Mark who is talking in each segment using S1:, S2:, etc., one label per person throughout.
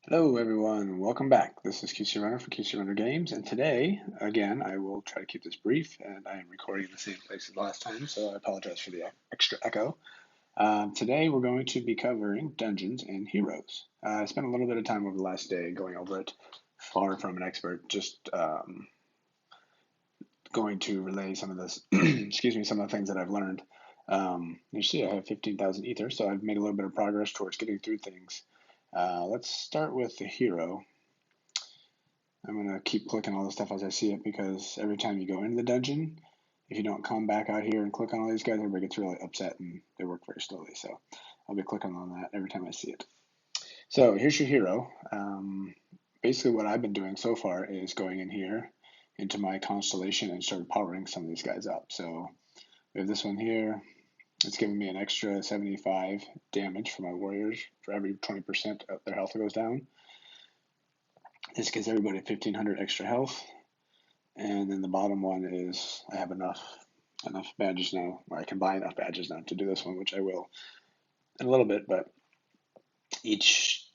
S1: Hello everyone, welcome back. This is QC Runner for QC Runner Games, and today, again, I will try to keep this brief, and I am recording in the same place as last time, so I apologize for the extra echo. Today we're going to be covering Dungeons and Heroes. I spent a little bit of time over the last day going over it, far from an expert, just going to relay some of this, excuse me, some of the things that I've learned. You see I have 15,000 ether, so I've made a little bit of progress towards getting through things. Let's start with the hero. I'm going to keep clicking all this stuff as I see it because every time you go into the dungeon, if you don't come back out here and click on all these guys, everybody gets really upset and they work very slowly. So I'll be clicking on that every time I see it. So here's your hero. Basically what I've been doing so far is going in here into my constellation and start powering some of these guys up. So we have this one here. It's giving me an extra 75 damage for my warriors for every 20% of their health goes down. This gives everybody 1500 extra health. And then the bottom one is I have enough badges now, or I can buy enough badges now to do this one, which I will in a little bit. But each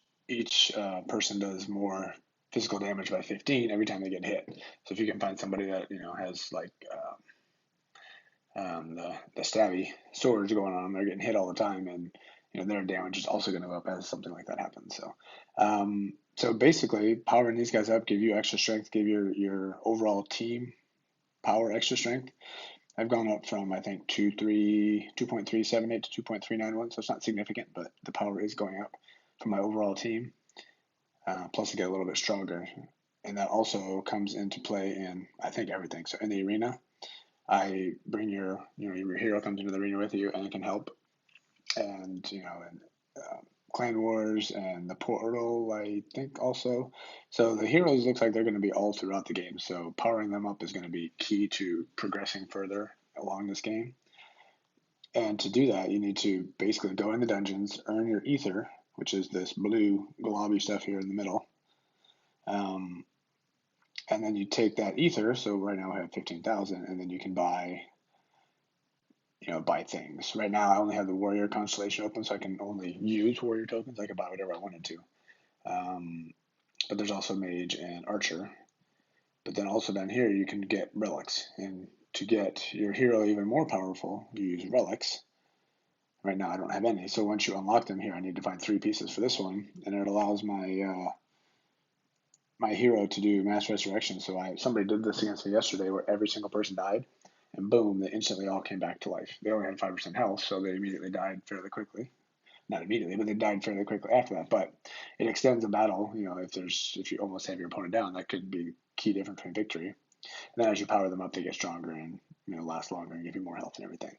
S1: person does more physical damage by 15 every time they get hit. So if you can find somebody that has like the stabby swords going on, they're getting hit all the time, and their damage is also going to go up as something like that happens. So basically, powering these guys up give you extra strength, give your overall team power extra strength. I've gone up from I think 2.378 to 2.391, so it's not significant, but the power is going up for my overall team. Plus, I get a little bit stronger, and that also comes into play in I think everything. So in the arena, I bring your hero comes into the arena with you and it can help, and clan wars and the portal I think also. So the heroes looks like they're going to be all throughout the game. So powering them up is going to be key to progressing further along this game. And to do that, you need to basically go in the dungeons, earn your ether, which is this blue globby stuff here in the middle. Um, and then you take that ether. So right now I have 15,000, and then you can buy things. Right now I only have the warrior constellation open, so I can only use warrior tokens. I can buy whatever I wanted to. But there's also mage and archer. But then also down here you can get relics, and to get your hero even more powerful, you use relics. Right now I don't have any, so once you unlock them here, I need to find 3 pieces for this one, and it allows my hero to do mass resurrection. So somebody did this against me yesterday, where every single person died, and boom, they instantly all came back to life. They only had 5% health, so they immediately died fairly quickly. Not immediately, but they died fairly quickly after that. But it extends a battle. If you almost have your opponent down, that could be key difference between victory. And then as you power them up, they get stronger and last longer and give you more health and everything.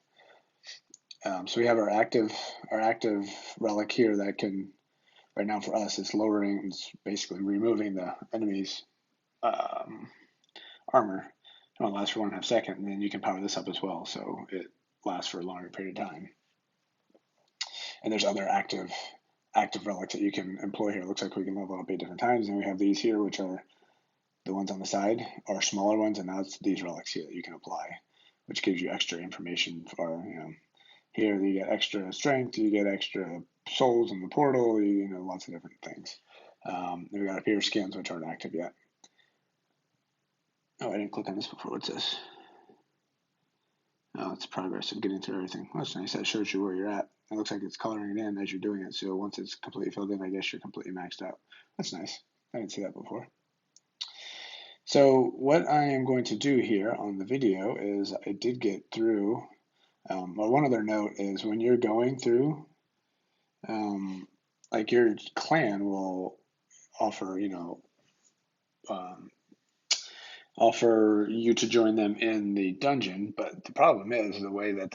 S1: So we have our active relic here that can right now for us it's lowering, it's basically removing the enemy's um, armor. It only lasts for 1.5 seconds, and then you can power this up as well, so it lasts for a longer period of time. And there's other active relics that you can employ here. It looks like we can level up 8 different times, and we have these here, which are the ones on the side, are smaller ones, and now it's these relics here that you can apply, which gives you extra information for here you get extra strength, you get extra souls in the portal, lots of different things. We got appear skins which aren't active yet. Oh, I didn't click on this before. What's this? Oh, it's progress of getting through everything. Well, that's nice. That shows you where you're at. It looks like it's coloring it in as you're doing it. So once it's completely filled in, I guess you're completely maxed out. That's nice. I didn't see that before. So what I am going to do here on the video is I did get through. Well, one other note is when you're going through, like your clan will offer, um, offer you to join them in the dungeon, but the problem is the way that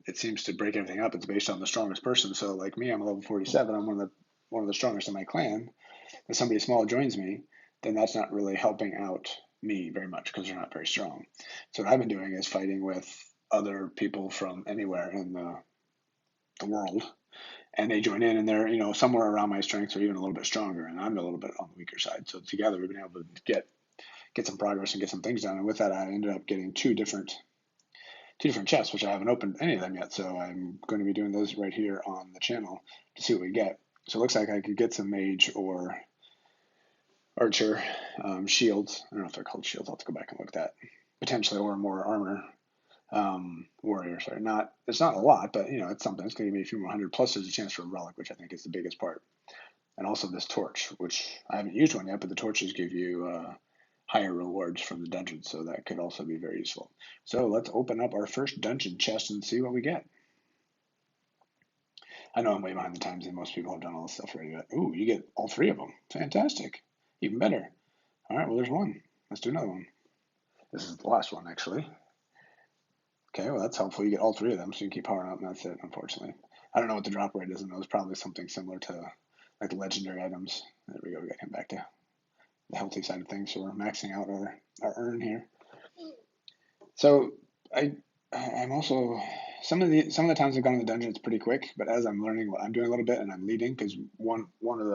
S1: it seems to break everything up. It's based on the strongest person. So like me, I'm a level 47. I'm one of the strongest in my clan. If somebody small joins me, then that's not really helping out me very much because they're not very strong. So what I've been doing is fighting with other people from anywhere in the world, and they join in, and they're somewhere around my strength or even a little bit stronger, and I'm a little bit on the weaker side. So together we've been able to get some progress and get some things done. And with that, I ended up getting two different chests, which I haven't opened any of them yet. So I'm going to be doing those right here on the channel to see what we get. So it looks like I could get some mage or archer, shields. I don't know if they're called shields. I'll have to go back and look at that. Potentially, or more armor. Warrior, sorry. It's not a lot, but it's something. It's going to be a few more hundred. Plus, there's a chance for a relic, which I think is the biggest part. And also this torch, which I haven't used one yet, but the torches give you higher rewards from the dungeon, so that could also be very useful. So let's open up our first dungeon chest and see what we get. I know I'm way behind the times, and most people have done all this stuff already. But ooh, you get all three of them. Fantastic. Even better. All right, well, there's one. Let's do another one. This is the last one, actually. Okay, well, that's helpful. You get all three of them, so you keep powering up, and that's it, unfortunately. I don't know what the drop rate is, and it was probably something similar to like the legendary items. There we go. We got him back to the healthy side of things, so we're maxing out our earn here. So I'm also some of the times I've gone in the dungeon, it's pretty quick, but as I'm learning, I'm doing a little bit, and I'm leading because one of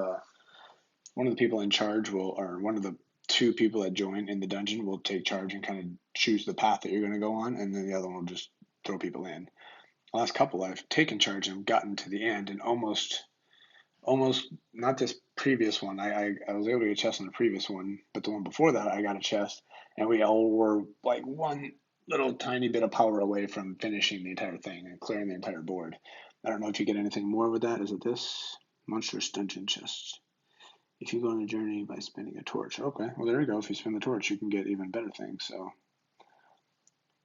S1: the people in charge or one of the two people that join in the dungeon will take charge and kind of choose the path that you're going to go on, and then the other one will just throw people in. The last couple, I've taken charge and gotten to the end, and almost not this previous one. I was able to get a chest on the previous one, but the one before that, I got a chest, and we all were like one little tiny bit of power away from finishing the entire thing and clearing the entire board. I don't know if you get anything more with that. Is it this monstrous dungeon chest? If you go on a journey by spinning a torch. Okay, well, there you go. If you spin the torch, you can get even better things. So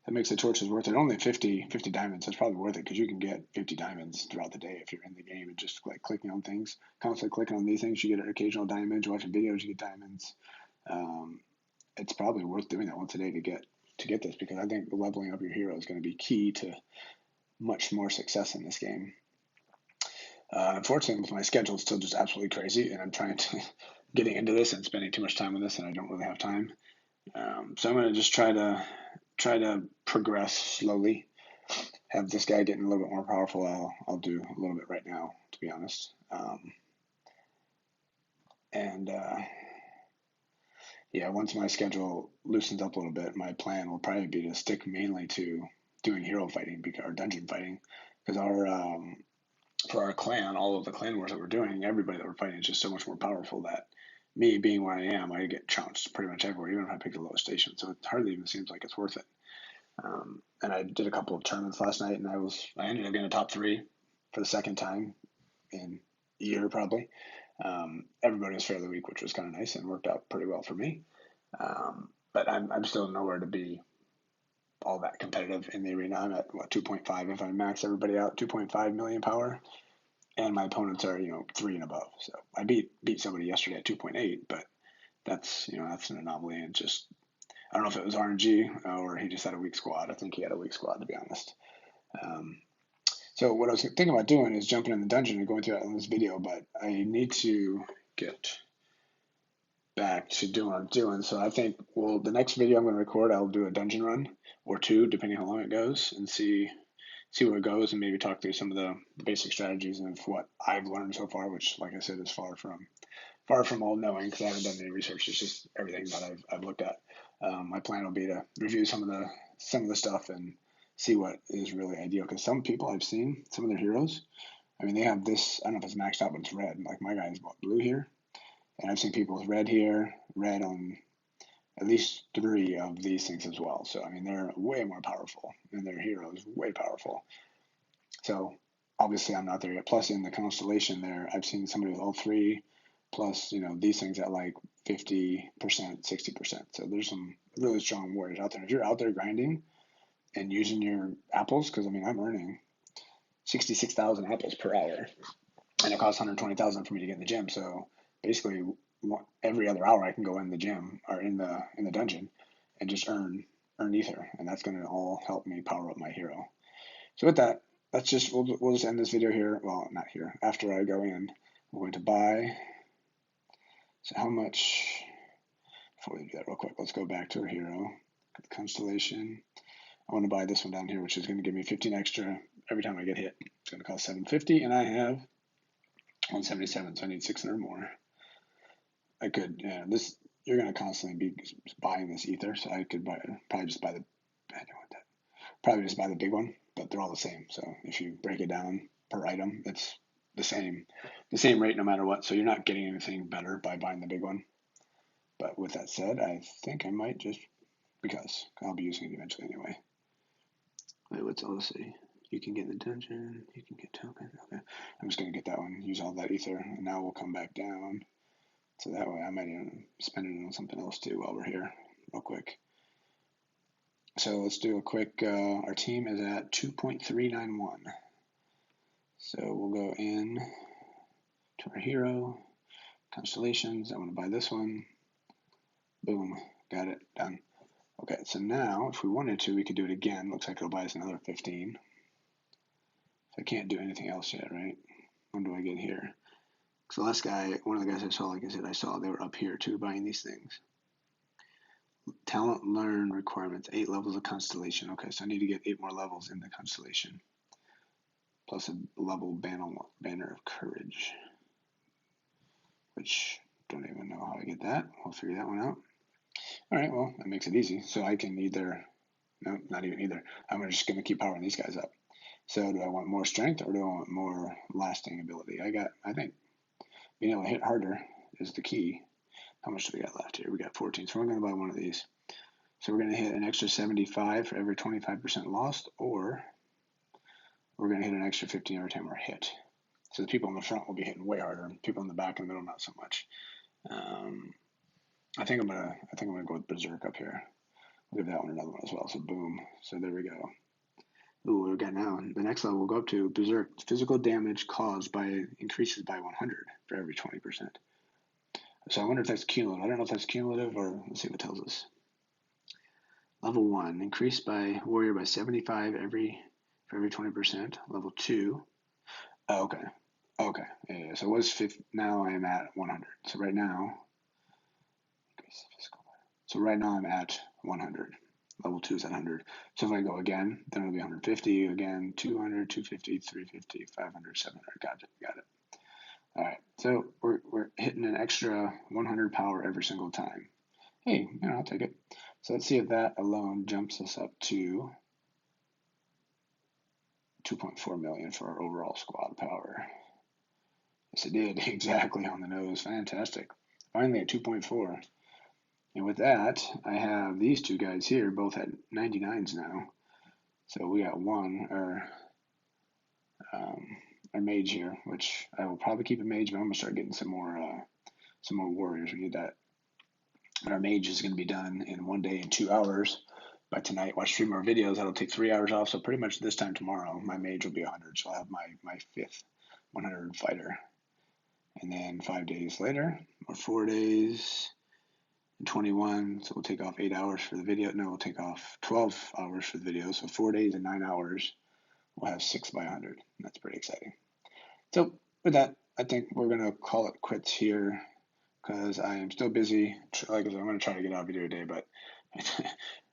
S1: that makes the torches worth it. Only 50 diamonds. That's probably worth it because you can get 50 diamonds throughout the day if you're in the game and just like clicking on things. Constantly clicking on these things, you get an occasional diamond. Watching videos, you get diamonds. It's probably worth doing that once a day to get this because I think leveling up your hero is going to be key to much more success in this game. Unfortunately, my schedule is still just absolutely crazy, and I'm trying to getting into this and spending too much time with this, and I don't really have time. So I'm going to just try to progress slowly. Have this guy getting a little bit more powerful. I'll do a little bit right now, to be honest. And yeah, once my schedule loosens up a little bit, my plan will probably be to stick mainly to doing hero fighting or dungeon fighting, because for our clan, all of the clan wars that we're doing, everybody that we're fighting is just so much more powerful that me being where I am, I get trounced pretty much everywhere, even if I pick the lowest station. So it hardly even seems like it's worth it. And I did a couple of tournaments last night, and I ended up getting a top 3 for the second time in a year probably. Everybody was fairly weak, which was kind of nice and worked out pretty well for me. But I'm still nowhere to be all that competitive in the arena. I'm at 2.5 if I max everybody out, 2.5 million power, and my opponents are 3 and above. So I beat somebody yesterday at 2.8, but that's that's an anomaly, and just I don't know if it was RNG or he just had a weak squad. I think he had a weak squad, to be honest. So what I was thinking about doing is jumping in the dungeon and going through that in this video, but I need to get back to doing what I'm doing. So I think, well, the next video I'm going to record, I'll do a dungeon run or 2, depending how long it goes, and see where it goes, and maybe talk through some of the basic strategies of what I've learned so far, which, like I said, is far from all knowing because I haven't done any research. It's just everything that I've looked at. My plan will be to review some of the stuff and see what is really ideal. Because some people I've seen, some of their heroes, I mean, they have this. I don't know if it's maxed out, but it's red. Like my guy is blue here, and I've seen people with red here, red on at least 3 of these things as well. So I mean, they're way more powerful, and their hero is way powerful. So obviously, I'm not there yet. Plus, in the constellation there, I've seen somebody with all 3 plus these things at like 50%, 60%. So there's some really strong warriors out there. If you're out there grinding and using your apples, because I mean I'm earning 66,000 apples per hour, and it costs 120,000 for me to get in the gym. So basically, every other hour I can go in the gym or in the dungeon and just earn ether, and that's going to all help me power up my hero. So with that, we'll just end this video here. Well, not here. After I go in, I'm going to buy. So how much, before we do that real quick, let's go back to our hero, the constellation. I want to buy this one down here, which is going to give me 15 extra every time I get hit. It's going to cost 750, and I have 177, so I need 600 more. I could, you're going to constantly be buying this ether, so I could probably just buy the big one, but they're all the same. So if you break it down per item, it's the same rate no matter what. So you're not getting anything better by buying the big one. But with that said, I think I might just, because I'll be using it eventually anyway. Wait, what's all this say? You can get the dungeon, you can get token. Okay, I'm just going to get that one, use all that ether, and now we'll come back down. So that way I might even spend it on something else too while we're here, real quick. So let's do a quick, our team is at 2.391. So we'll go in to our hero, constellations. I want to buy this one. Boom, got it, done. Okay, so now if we wanted to, we could do it again. Looks like it'll buy us another 15. So I can't do anything else yet, right? When do I get here? So last guy, one of the guys I saw, like I said, they were up here too buying these things. Talent learn requirements, 8 levels of constellation. Okay, so I need to get 8 more levels in the constellation. Plus a level banner of courage. Which, don't even know how I get that. We'll figure that one out. Alright, well, that makes it easy. So I can either, no, not even either. I'm just going to keep powering these guys up. So do I want more strength or do I want more lasting ability? I think being able to hit harder is the key. How much do we got left here? We got 14, so we're going to buy one of these. So we're going to hit an extra 75 for every 25% lost, or we're going to hit an extra 15 every time we're hit. So the people in the front will be hitting way harder. People in the back and the middle, not so much. I think I'm gonna go with Berserk up here. We'll give that one another one as well. So boom. So there we go. Ooh, what we got now? The next level we'll go up to Berserk. Physical damage caused by increases by 100 for every 20%. So I wonder if that's cumulative. I don't know if that's cumulative or let's see what it tells us. Level 1, increased by warrior by 75 for every 20%. Level 2. Oh, okay. Okay. Yeah. So it was 50. Now I am at 100. So right now I'm at 100. Level 2 is at 100. So if I go again, then it'll be 150, again, 200, 250, 350, 500, 700. Got it. All right, so we're hitting an extra 100 power every single time. Hey, I'll take it. So let's see if that alone jumps us up to 2.4 million for our overall squad power. Yes, it did. Exactly on the nose. Fantastic. Finally at 2.4. And with that, I have these two guys here, both at 99s now. So we got our mage here, which I will probably keep a mage, but I'm gonna start getting some more warriors. We need that. But our mage is gonna be done in 1 day and 2 hours. By tonight, watch 3 more videos. That'll take 3 hours off. So pretty much this time tomorrow, my mage will be 100. So I'll have my 5th 100 fighter. And then 5 days later, or 4 days, 21, so we'll take off 8 hours for the video. No, we'll take off 12 hours for the video. So 4 days and 9 hours, we'll have 6 by 100. That's pretty exciting. So with that, I think we're going to call it quits here because I am still busy. Like I said, I'm going to try to get out a video today, but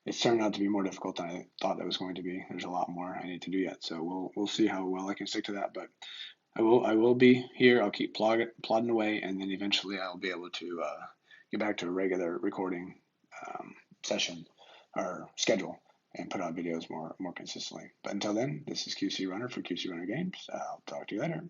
S1: it's turned out to be more difficult than I thought it was going to be. There's a lot more I need to do yet. So we'll see how well I can stick to that. But I will be here. I'll keep plodding away, and then eventually I'll be able to get back to a regular recording session or schedule and put out videos more consistently. But until then, this is QC Runner for QC Runner Games. I'll talk to you later.